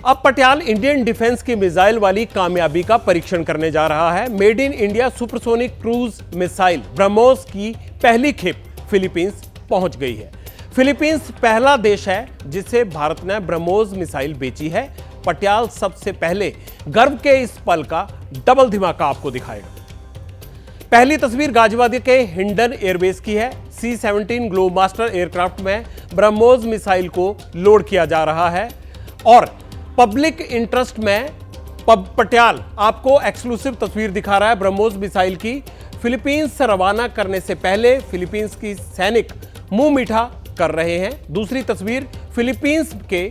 अब Patial Indian defence की missile वाली कामयाबी का परीक्षण करने जा रहा है। Made in India supersonic cruise missile BrahMos की पहली खेप फिलीपींस पहुंच गई है। फिलीपींस पहला देश है जिसे भारत ने ब्रह्मोस मिसाइल बेची है। पटियाल सबसे पहले गर्व के इस पल का डबल धमाका आपको दिखाएगा। पहली तस्वीर गाजियाबाद के हिंडन एयरबेस की है। C-17 ग्लोबमास्टर एयरक्राफ्ट में ब्रह्मोस मिसाइल को लोड किया जा रहा है और पब्लिक इंटरेस्ट में पटियाल आपको एक्सक्लूसिव तस्वीर दिखा रहा है ब्रह्मोस मिसाइल की। फिलीपींस से रवाना करने से पहले फिलीपींस की सैनिक मुंह मीठा कर रहे हैं। दूसरी तस्वीर फिलीपींस के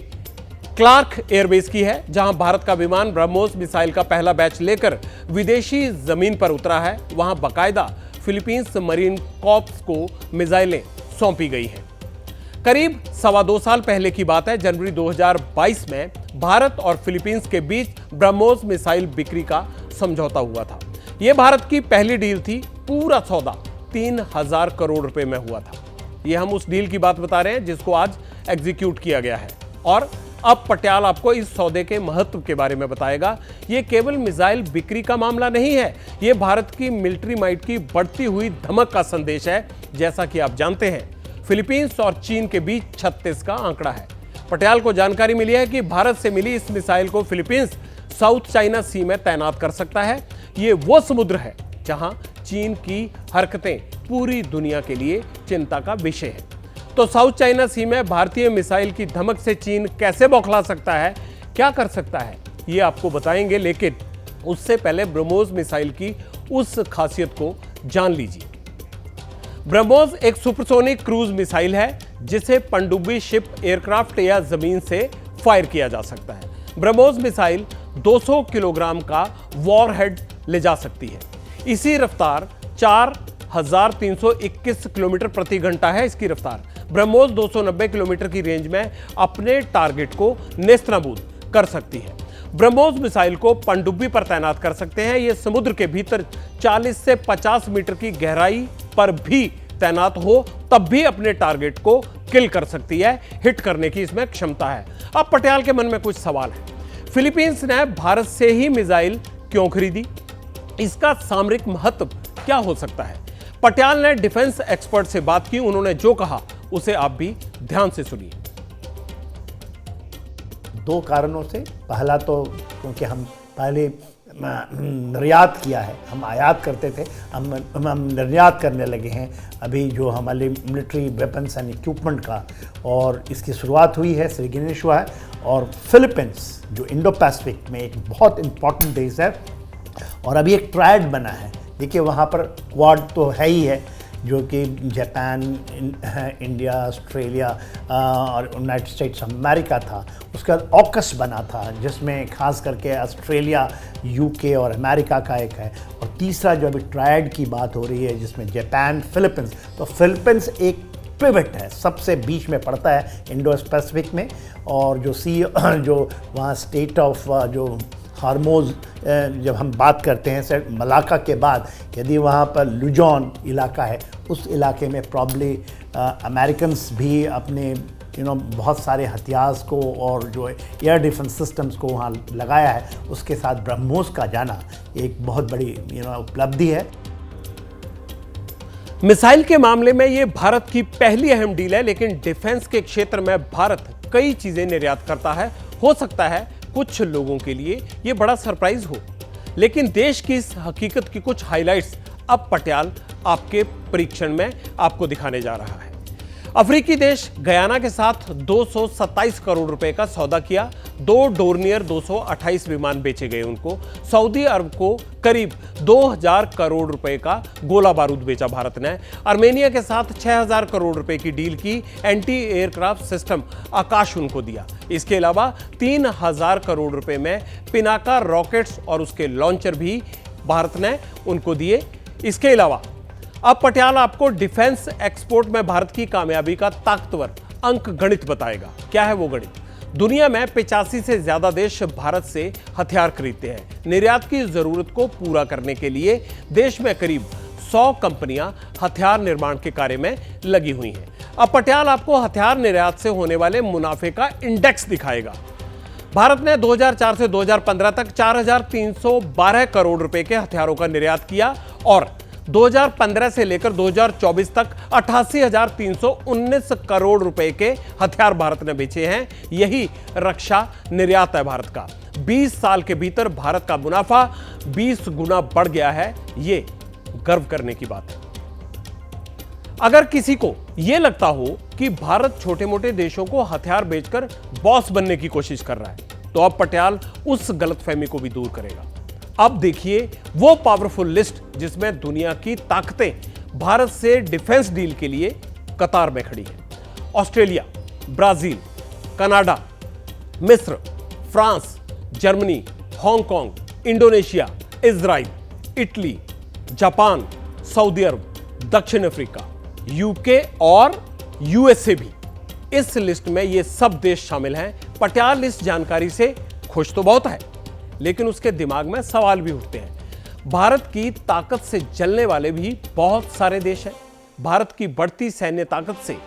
क्लार्क एयरबेस की है, जहां भारत का विमान ब्रह्मोस मिसाइल का पहला बैच लेकर विदेशी जमीन पर उतरा है। वहां बाकायदा फिलीपींस मरीन कॉर्प्स को मिसाइलें सौंपी गई हैं। करीब 2.25 साल पहले की बात है। जनवरी 2022 में भारत और फिलीपींस के बीच ब्रह्मोस मिसाइल बिक्री का समझौता हुआ था। यह भारत की पहली डील थी। पूरा सौदा 3000 करोड़ रुपए में हुआ था। यह हम उस डील की बात बता रहे हैं जिसको आज एग्जीक्यूट किया गया है। और अब पटियाल आपको इस सौदे के महत्व के बारे में बताएगा। यह केवल मिसाइल बिक्री का मामला नहीं है, यह भारत की मिलिट्री माइट की बढ़ती हुई धमक का संदेश है। जैसा कि आप जानते हैं, फिलीपींस और चीन के बीच 36 का आंकड़ा है। पटियाल को जानकारी मिली है कि भारत से मिली इस मिसाइल को फिलीपींस साउथ चाइना सी में तैनात कर सकता है। यह वो समुद्र है जहां चीन की हरकतें पूरी दुनिया के लिए चिंता का विषय है। तो साउथ चाइना सी में भारतीय मिसाइल की धमक से चीन कैसे बौखला सकता है, क्या कर सकता है, ये आपको बताएंगे। लेकिन उससे पहले ब्रह्मोस मिसाइल की उस खासियत को जान लीजिए। ब्रह्मोस एक सुपरसोनिक क्रूज मिसाइल है जिसे पनडुब्बी शिप, एयरक्राफ्ट या जमीन से फायर किया जा सकता है। ब्रह्मोस मिसाइल 200 किलोग्राम का वॉरहेड ले जा सकती है। इसी रफ्तार 4321 किलोमीटर प्रति घंटा है इसकी रफ्तार। ब्रह्मोस 290 किलोमीटर की रेंज में अपने टारगेट को नेस्तनाबूद कर सकती है। ब्रह्मोस मिसाइल को पनडुब्बी पर तैनात कर सकते हैं। यह समुद्र के भीतर 40 से 50 मीटर की गहराई पर भी तैनात हो तब भी अपने टारगेट को किल कर सकती है। हिट करने की इसमें क्षमता है। अब पटियाल के मन में कुछ सवाल है। फिलीपींस ने भारत से ही मिसाइल क्यों खरीदी? इसका सामरिक महत्व क्या हो सकता है? पटियाल ने डिफेंस एक्सपर्ट से बात की। उन्होंने जो कहा उसे आप भी ध्यान से सुनिए। 2 कारणों से। पहला तो क्योंकि हम पहले निर्यात किया है, हम आयात करते थे, हम निर्यात करने लगे हैं अभी जो हमारे मिलिट्री वेपन्स एंड इक्विपमेंट का, और इसकी शुरुआत हुई है, श्री गणेश हुआ है। और फिलीपींस जो इंडो पैसिफिक में एक बहुत इंपॉर्टेंट देश है और अभी एक ट्रायड बना है। देखिए वहाँ पर क्वाड तो है ही है, जो कि जापान, इंडिया, ऑस्ट्रेलिया और यूनाइटेड स्टेट्स अमेरिका था। उसका ऑकस बना था जिसमें खास करके ऑस्ट्रेलिया, यूके और अमेरिका का एक है। और तीसरा जो अभी ट्रायड की बात हो रही है जिसमें जापान, फिलीपींस। तो फिलीपींस एक पिवट है, सबसे बीच में पड़ता है इंडो पैसिफिक में। और जो वहाँ स्टेट ऑफ जो हार्मोज, जब हम बात करते हैं सर मलाका के बाद, यदि वहाँ पर लुजॉन इलाका है, उस इलाके में प्रॉब्ली अमेरिकन्स भी अपने बहुत सारे हथियार को और जो एयर डिफेंस सिस्टम्स को वहाँ लगाया है। उसके साथ ब्रह्मोस का जाना एक बहुत बड़ी उपलब्धि है। मिसाइल के मामले में यह भारत की पहली अहम डील है, लेकिन डिफेंस के क्षेत्र में भारत कई चीजें निर्यात करता है। हो सकता है कुछ लोगों के लिए यह बड़ा सरप्राइज हो, लेकिन देश की इस हकीकत की कुछ हाइलाइट्स अब पटियाल आपके परीक्षण में आपको दिखाने जा रहा है। अफ्रीकी देश गयाना के साथ 227 करोड़ रुपए का सौदा किया। 2 डोर्नियर 228 विमान बेचे गए उनको। सऊदी अरब को करीब 2000 करोड़ रुपए का गोला बारूद बेचा भारत ने। आर्मेनिया के साथ 6000 करोड़ रुपए की डील की। एंटी एयरक्राफ्ट सिस्टम आकाश उनको दिया। इसके अलावा 3000 करोड़ रुपए में पिनाका रॉकेट्स और उसके लॉन्चर भी भारत ने उनको दिए। इसके अलावा अब पटियाल आपको डिफेंस एक्सपोर्ट में भारत की कामयाबी का ताकतवर अंक गणित बताएगा। क्या है वो गणित? दुनिया में 85 से ज्यादा देश भारत से हथियार खरीदते हैं। निर्यात की जरूरत को पूरा करने के लिए देश में करीब 100 कंपनियां हथियार निर्माण के कार्य में लगी हुई हैं। अब पटियाल आपको हथियार निर्यात से होने वाले मुनाफे का इंडेक्स दिखाएगा। भारत ने 2004 से 2015 तक 4,312 करोड़ रुपए के हथियारों का निर्यात किया और 2015 से लेकर 2024 तक 88,319 करोड़ रुपए के हथियार भारत ने बेचे हैं। यही रक्षा निर्यात है भारत का। 20 साल के भीतर भारत का मुनाफा 20 गुना बढ़ गया है। ये गर्व करने की बात है। अगर किसी को यह लगता हो कि भारत छोटे मोटे देशों को हथियार बेचकर बॉस बनने की कोशिश कर रहा है, तो अब पटियाल उस गलतफहमी को भी दूर करेगा। अब देखिए वो पावरफुल लिस्ट जिसमें दुनिया की ताकतें भारत से डिफेंस डील के लिए कतार में खड़ी हैं। ऑस्ट्रेलिया, ब्राजील, कनाडा, मिस्र, France, Germany, Hong Kong, Indonesia, Israel, Italy, Japan, Saudi अरब, दक्षिण अफ्रीका, यूके और यूएसए भी। इस लिस्ट में ये सब देश शामिल हैं। पटियाल इस जानकारी से खुश तो बहुत है, लेकिन उसके दिमाग में सवाल भी उठते हैं। भारत की ताकत से जलने वाले भी बहुत सारे देश हैं। भारत की बढ़ती सैन्य ताकत से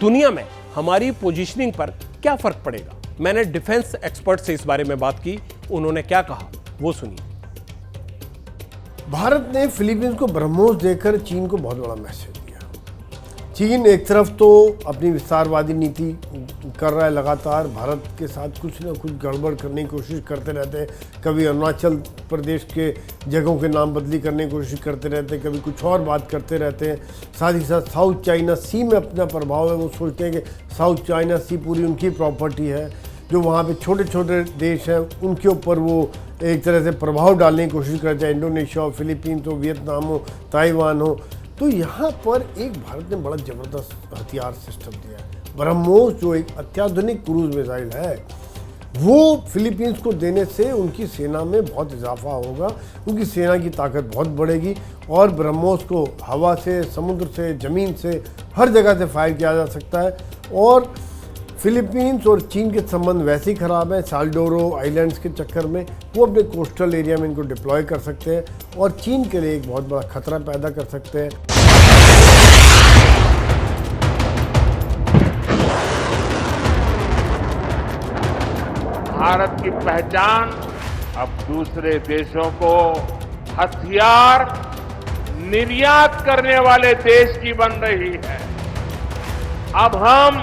दुनिया में हमारी पोजीशनिंग पर क्या फर्क पड़ेगा? मैंने डिफेंस एक्सपर्ट से इस बारे में बात की। उन्होंने क्या कहा वो सुनिए। भारत ने फिलीपींस को ब्रह्मोस देकर चीन को बहुत बड़ा मैसेज दिया। चीन एक तरफ तो अपनी विस्तारवादी नीति कर रहा है, लगातार भारत के साथ कुछ ना कुछ गड़बड़ करने की कोशिश करते रहते हैं। कभी अरुणाचल प्रदेश के जगहों के नाम बदली करने की कोशिश करते रहते हैं, कभी कुछ और बात करते रहते हैं। साथ ही साथ साउथ चाइना सी में अपना प्रभाव है। वो सोचते हैं कि साउथ चाइना सी पूरी उनकी प्रॉपर्टी है। जो वहाँ पे छोटे छोटे देश हैं उनके ऊपर वो एक तरह से प्रभाव डालने की कोशिश करते हैं। इंडोनेशिया हो, फिलीपींस हो, वियतनाम हो, ताइवान हो। तो यहाँ पर एक भारत ने बड़ा ज़बरदस्त हथियार सिस्टम दिया है। ब्रह्मोस जो एक अत्याधुनिक क्रूज मिसाइल है, वो फिलीपींस को देने से उनकी सेना में बहुत इजाफा होगा। उनकी सेना की ताकत बहुत बढ़ेगी और ब्रह्मोस को हवा से, समुद्र से, ज़मीन से, हर जगह से फायर किया जा सकता है। और फिलीपींस और चीन के संबंध वैसे ही ख़राब हैं। साल्डोरो आइलैंड्स के चक्कर में वो अपने कोस्टल एरिया में इनको डिप्लॉय कर सकते हैं और चीन के लिए एक बहुत बड़ा खतरा पैदा कर सकते हैं। भारत की पहचान अब दूसरे देशों को हथियार निर्यात करने वाले देश की बन रही है। अब हम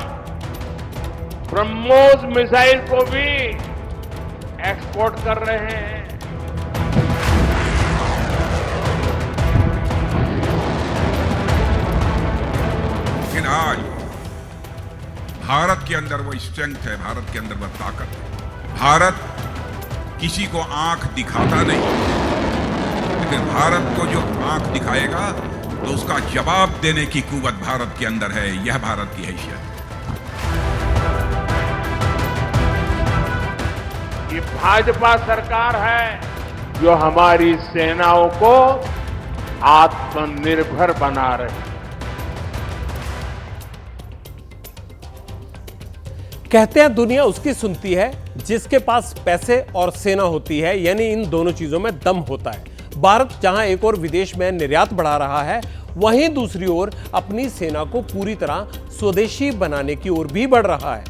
ब्रह्मोस मिसाइल को भी एक्सपोर्ट कर रहे हैं। लेकिन आज भारत के अंदर वो स्ट्रेंथ है, भारत के अंदर वो ताकत है। भारत किसी को आंख दिखाता नहीं, लेकिन भारत को जो आंख दिखाएगा तो उसका जवाब देने की कुव्वत भारत के अंदर है। यह भारत की हैसियत है। ये भाजपा सरकार है जो हमारी सेनाओं को आत्मनिर्भर बना रही है। कहते हैं दुनिया उसकी सुनती है जिसके पास पैसे और सेना होती है, यानी इन दोनों चीजों में दम होता है। भारत जहां एक और विदेश में निर्यात बढ़ा रहा है, वहीं दूसरी ओर अपनी सेना को पूरी तरह स्वदेशी बनाने की ओर भी बढ़ रहा है।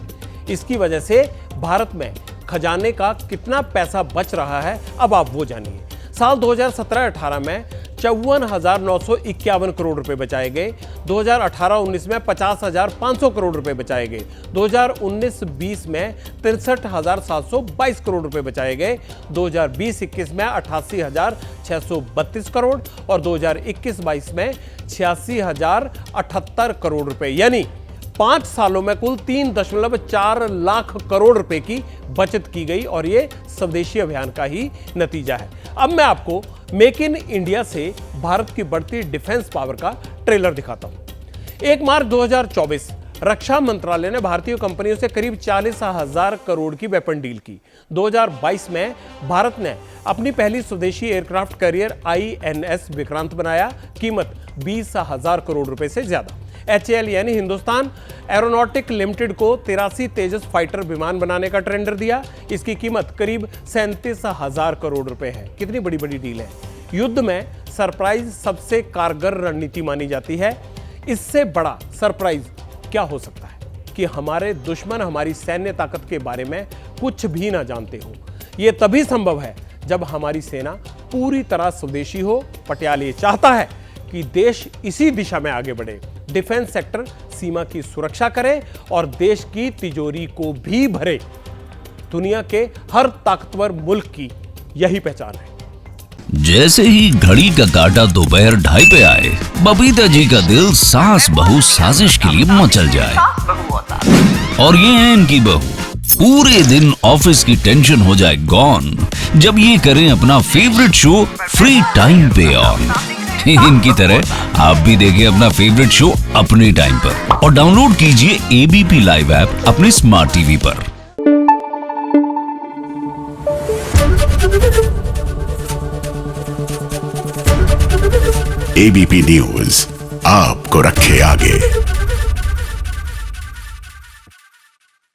इसकी वजह से भारत में खजाने का कितना पैसा बच रहा है, अब आप वो जानिए। साल 2017-18 में 54,951 करोड़ रुपए बचाए गए। 2018-19 में 50,500 करोड़ रुपए बचाए गए। 2019-20 में 63,722 करोड़ रुपए बचाए गए। 2020-21 में 88,632 करोड़ और 2021-22 में 86,078 करोड़ रुपए, यानी 5 सालों में कुल 3.4 लाख करोड़ रुपए की बचत की गई और यह स्वदेशी अभियान का ही नतीजा है। अब मैं आपको मेक इन इंडिया से भारत की बढ़ती डिफेंस पावर का ट्रेलर दिखाता हूं। 1 मार्च 2024 रक्षा मंत्रालय ने भारतीय कंपनियों से करीब 40,000 करोड़ की वेपन डील की। 2022 में भारत ने अपनी पहली स्वदेशी एयरक्राफ्ट कैरियर INS विक्रांत बनाया। कीमत 20,000 करोड़ रुपए से ज्यादा। HAL यानी हिंदुस्तान एरोनॉटिक लिमिटेड को 83 तेजस फाइटर विमान बनाने का टेंडर दिया। इसकी कीमत करीब 37,000 करोड़ रुपए है। कितनी बड़ी बड़ी डील है। युद्ध में सरप्राइज सबसे कारगर रणनीति मानी जाती है। इससे बड़ा सरप्राइज क्या हो सकता है कि हमारे दुश्मन हमारी सैन्य ताकत के बारे में कुछ भी ना जानते हो। यह तभी संभव है जब हमारी सेना पूरी तरह स्वदेशी हो। पटियाल ये चाहता है कि देश इसी दिशा में आगे बढ़े, डिफेंस सेक्टर सीमा की सुरक्षा करे और देश की तिजोरी को भी भरे। दुनिया के हर ताकतवर मुल्क की यही पहचान है। जैसे ही घड़ी का काटा दोपहर 2:30 पे आए, बबीता जी का दिल सास बहू साजिश के लिए मचल जाए। और ये है इनकी बहू, पूरे दिन ऑफिस की टेंशन हो जाए गॉन जब ये करें अपना फेवरेट शो फ्री टाइम पे ऑन। इनकी तरह आप भी देखिए अपना फेवरेट शो अपने टाइम पर और डाउनलोड कीजिए एबीपी लाइव ऐप अपने स्मार्ट टीवी पर। एबीपी न्यूज आपको रखे आगे।